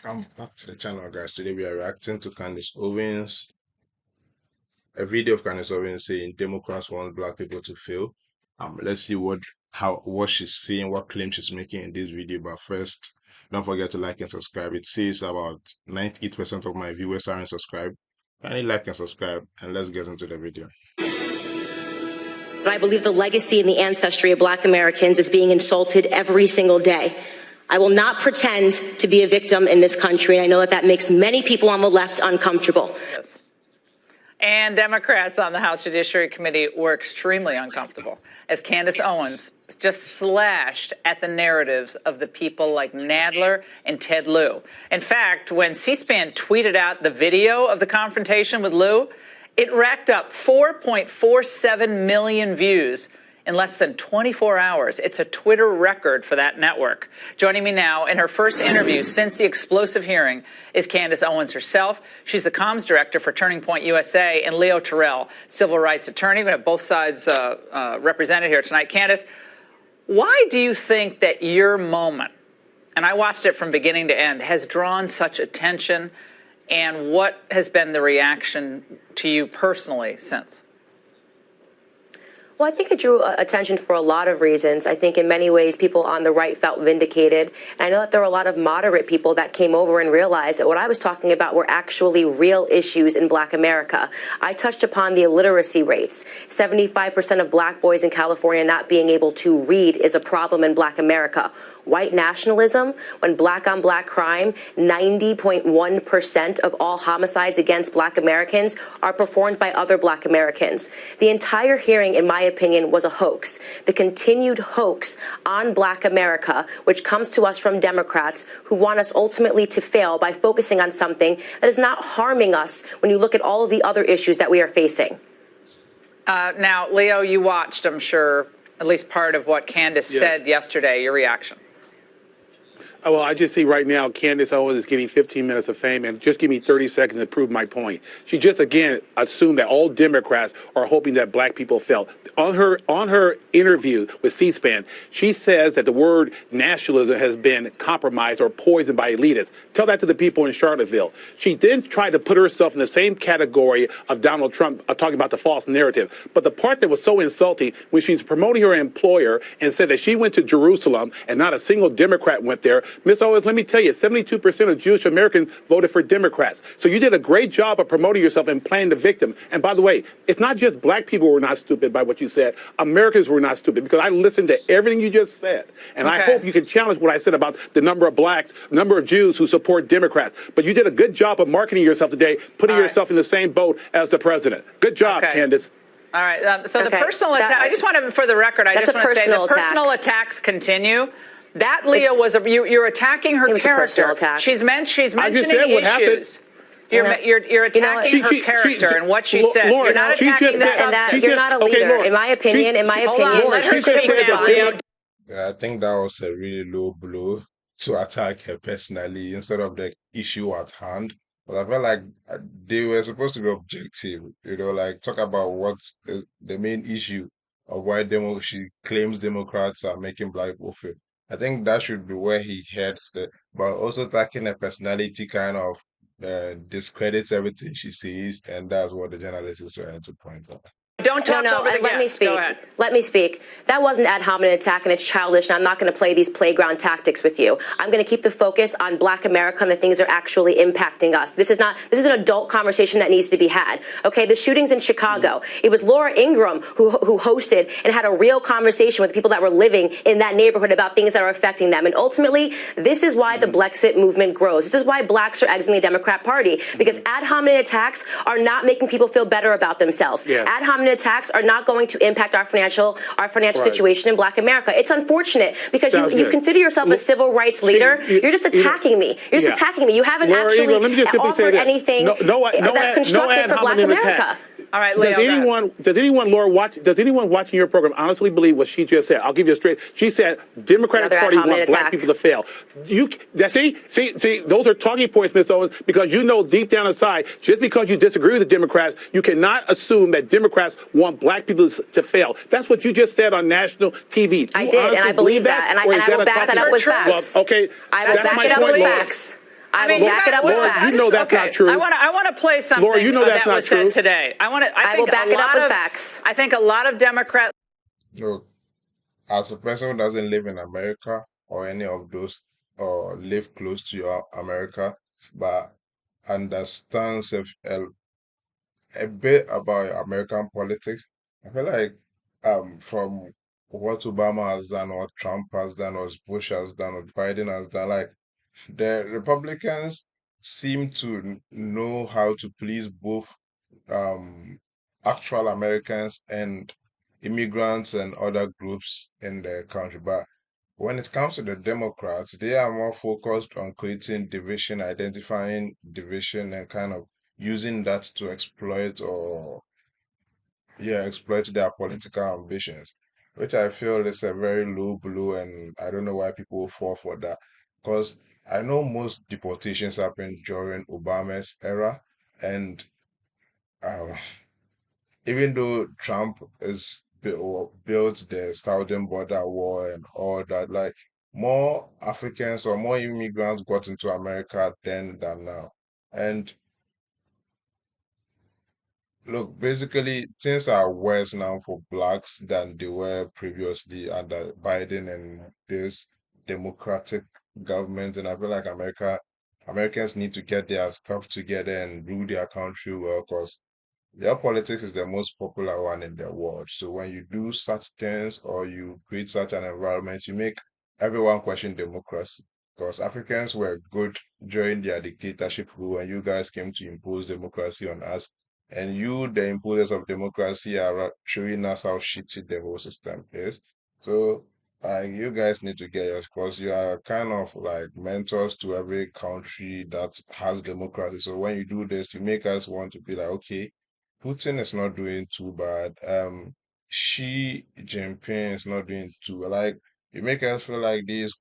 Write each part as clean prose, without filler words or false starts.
Welcome back to the channel, guys. Today we are reacting to Candace Owens, a video of Candace Owens saying Democrats want black people to fail. Let's see what she's saying, what claims she's making in this video. But first, don't forget to like and subscribe. It says about 98% of my viewers aren't subscribed. Kindly like and subscribe, and let's get into the video. I believe the legacy and the ancestry of Black Americans is being insulted every single day. I will not pretend to be a victim in this country, and I know that that makes many people on the left uncomfortable. Yes. And Democrats on the House Judiciary Committee were extremely uncomfortable as Candace Owens just slashed at the narratives of the people like Nadler and Ted Lieu. In fact, when C-SPAN tweeted out the video of the confrontation with Lieu, it racked up 4.47 million views in less than 24 hours. It's a Twitter record for that network. Joining me now in her first interview since the explosive hearing is Candace Owens herself. She's the comms director for Turning Point USA, and Leo Terrell, civil rights attorney. We have both sides represented here tonight. Candace, why do you think that your moment, and I watched it from beginning to end, has drawn such attention, and what has been the reaction to you personally since? Well, I think it drew attention for a lot of reasons. I think in many ways people on the right felt vindicated. And I know that there were a lot of moderate people that came over and realized that what I was talking about were actually real issues in Black America. I touched upon the illiteracy rates. 75% of Black boys in California not being able to read is a problem in Black America. White nationalism, when Black on Black crime, 90.1% of all homicides against Black Americans are performed by other Black Americans. The entire hearing, in my opinion, was a hoax. The continued hoax on Black America, which comes to us from Democrats who want us ultimately to fail by focusing on something that is not harming us when you look at all of the other issues that we are facing. Now, Leo, you watched, I'm sure, at least part of what Candace said yesterday. Your reaction? Well, I just see right now Candace Owens is getting 15 minutes of fame, and just give me 30 seconds to prove my point. She just, again, assumed that all Democrats are hoping that black people fail. On her interview with C-SPAN, she says that the word nationalism has been compromised or poisoned by elitists. Tell that to the people in Charlottesville. She then tried to put herself in the same category of Donald Trump, talking about the false narrative. But the part that was so insulting, when she's promoting her employer and said that she went to Jerusalem and not a single Democrat went there, Ms. Owens, let me tell you, 72% of Jewish Americans voted for Democrats. So you did a great job of promoting yourself and playing the victim. And by the way, it's not just black people who were not stupid by what you said. Americans were not stupid, because I listened to everything you just said. And I hope you can challenge what I said about the number of blacks, number of Jews who support Democrats. But you did a good job of marketing yourself today, putting yourself in the same boat as the president. Good job, Candace. All right. So the personal attack, I just want to, for the record, I just want to say the personal attacks continue. That, Leah, you're attacking her character. She's mentioning issues. You're attacking her character and what she said. Lauren, you're not attacking that. You're not a leader, in my opinion. Let her speak. I think that was a really low blow to attack her personally instead of the issue at hand. But I felt like they were supposed to be objective, like talk about what's the main issue of why she claims Democrats are making black people fail. I think that should be where he heads, but also attacking her personality kind of discredits everything she sees, and that's what the journalist is trying to point out. Don't talk over the let me speak. Let me speak. That wasn't ad hominem attack, and it's childish, and I'm not going to play these playground tactics with you. I'm going to keep the focus on Black America and the things that are actually impacting us. This is an adult conversation that needs to be had. Okay, the shootings in Chicago. It was Laura Ingraham who hosted and had a real conversation with people that were living in that neighborhood about things that are affecting them. And ultimately, this is why the Blexit movement grows. This is why blacks are exiting the Democrat Party, because ad hominem attacks are not making people feel better about themselves. Ad hominem attacks are not going to impact our financial situation in Black America. It's unfortunate because you consider yourself a civil rights leader. You're just attacking me. You're just attacking me. You haven't actually offered anything that's constructive for Black America. All right, Leo, does anyone watching your program honestly believe what she just said? I'll give you a straight. She said Democratic Party want black people to fail. See, those are talking points, Ms. Owens, because you know deep down inside, just because you disagree with the Democrats, you cannot assume that Democrats want black people to fail. That's what you just said on national TV. I did, and I believe that, and I will back that up with facts. Well, okay, I will back it up with facts. I will back it up with Laura, facts. you know that's not true. I want to play something Laura, you know that's that not was true. said today. I will back it up with facts. I think a lot of Democrats. Look, as a person who doesn't live in America or any of those, or live close to America, but understands a bit about American politics, I feel like from what Obama has done, what Trump has done, what Bush has done, what Biden has done, like the Republicans seem to know how to please both um actual Americans and immigrants and other groups in the country. But when it comes to the Democrats, they are more focused on creating division, identifying division, and kind of using that to exploit or, yeah, exploit their political ambitions, which I feel is a very low blow, and I don't know why people fall for that. Because I know most deportations happened during Obama's era, and um, even though Trump is built the Southern border wall and all that, like more Africans or more immigrants got into America then than now. And look, basically, things are worse now for blacks than they were previously under Biden and this democratic government. And I feel like Americans need to get their stuff together and rule their country well, because their politics is the most popular one in the world. So when you do such things or you create such an environment, you make everyone question democracy. Because Africans were good during their dictatorship rule, and you guys came to impose democracy on us. And you, the imposers of democracy, are showing us how shitty the whole system is. So you guys need to get yours, because you are kind of like mentors to every country that has democracy. So when you do this, you make us want to be like, okay, Putin is not doing too bad. Xi Jinping is not doing too like. You make us feel like these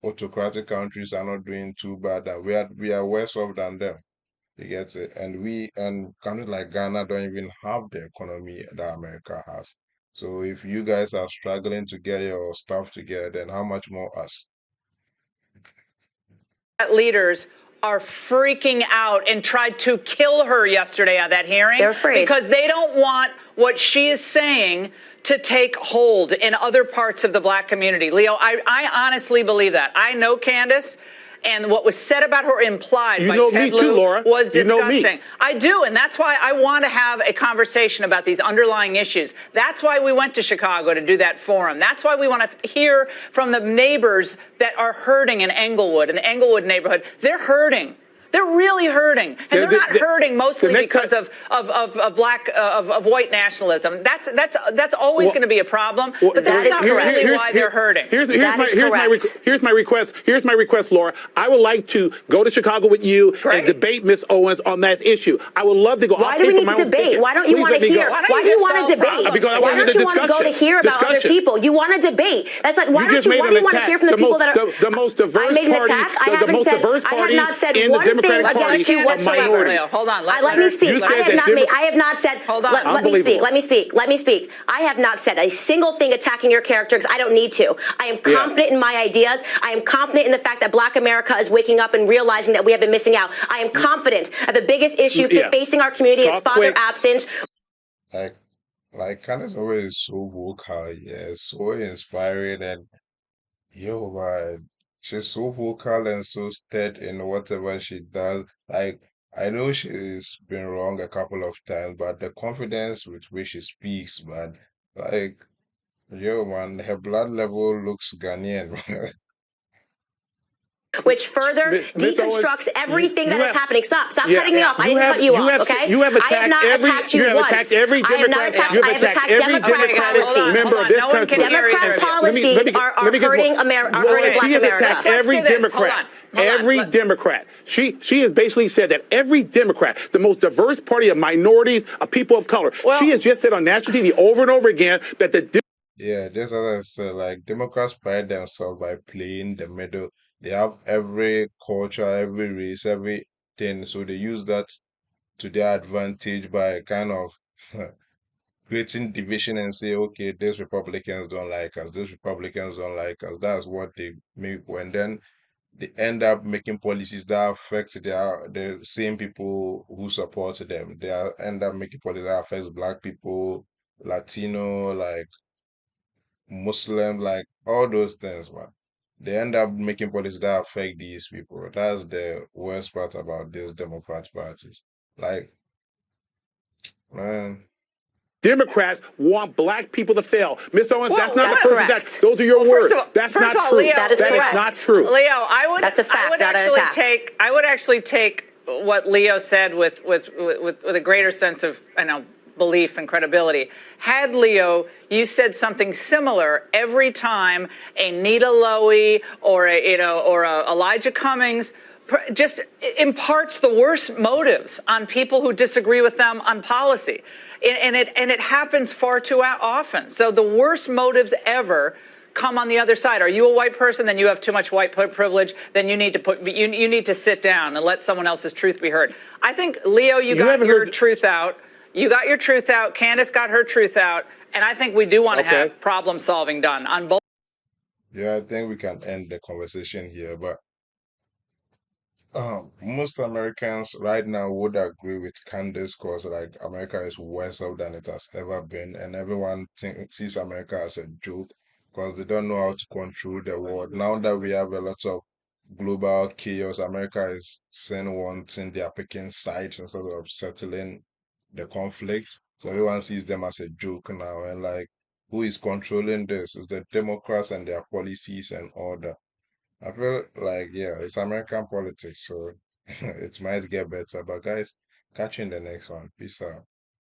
autocratic countries are not doing too bad, and we are worse off than them. You get it? And countries like Ghana don't even have the economy that America has. So if you guys are struggling to get your stuff together, then how much more us? Leaders are freaking out and tried to kill her yesterday at that hearing. They're afraid. Because they don't want what she is saying to take hold in other parts of the black community. Leo, I honestly believe that. I know Candace, and what was said about her implied by Ted Lieu was disgusting. I do, and that's why I want to have a conversation about these underlying issues. That's why we went to Chicago to do that forum. That's why we want to hear from the neighbors that are hurting in Englewood, in the Englewood neighborhood. They're hurting. They're really hurting, and they're not hurting mostly because of white nationalism. That's always going to be a problem. But that's not really why they're hurting. Here's my request. Here's my request, Laura. I would like to go to Chicago with you and debate Ms. Owens on that issue. I would love to go. Why do we need to debate? Why don't you want to hear? Why do you want to debate? Because why don't you want to go to hear about other people? You want to debate. That's like, why do you want to hear from the people that are the most diverse party? I have not said one thing against you whatsoever. Hold on. Let me speak. I have not said. Hold on. Let me speak. I have not said a single thing attacking your character, because I don't need to. I am confident in my ideas. I am confident in the fact that Black America is waking up and realizing that we have been missing out. I am confident that the biggest issue facing our community is father absence. Like Candace Owens is so vocal, yeah, so inspiring, and yo, man, she's so vocal and so steady in whatever she does. Like, I know she's been wrong a couple of times, but the confidence with which she speaks, man, like, yo, man, her blood level looks Ghanaian. Which further deconstructs everything that is happening. Stop cutting me off. I didn't cut you off, okay? I have not attacked you once. I have not attacked you. I have attacked Democratic policies. Democratic policies are hurting Black She has America. attacked every Democrat. Every Democrat. She has basically said that every Democrat, the most diverse party of minorities, of people of color, she has just said on national TV over and over again that the Yeah, just as I said, like Democrats pride themselves by playing the middle. They have every culture, every race, everything. So they use that to their advantage by kind of creating division and say, okay, these Republicans don't like us, these Republicans don't like us. That's what they make when then they end up making policies that affect the same people who support them. End up making policies that affects Black people, Latino, like Muslim, like all those things, man. They end up making policies that affect these people. That's the worst part about these Democrat parties. Like, man, Democrats want black people to fail. Miss Owens, that's Well, not the That's person correct. those are your Well, words. first of all, That's not true. Leo, That is That is correct. not true. Leo, I would. That's a fact, I would not an actually attack. take. I would actually take what Leo said with a greater sense of belief and credibility. Had Leo, you said something similar every time a Nita Lowey or a Elijah Cummings just imparts the worst motives on people who disagree with them on policy. And it happens far too often. So the worst motives ever come on the other side. Are you a white person? Then you have too much white privilege. Then you need to sit down and let someone else's truth be heard. I think, Leo, you got your truth out. You got your truth out. Candace got her truth out. And I think we do want to have problem solving done on both. yeah, I think we can end the conversation here, but most Americans right now would agree with Candace because like America is worse off than it has ever been, and everyone sees America as a joke because they don't know how to control the world. Now that we have a lot of global chaos, America is saying one thing, they are picking sides instead of settling the conflicts. So everyone sees them as a joke now, and like who is controlling this? Is the Democrats and their policies and all that. I feel like, yeah, it's American politics, so it might get better. But guys, catch you in the next one. Peace out.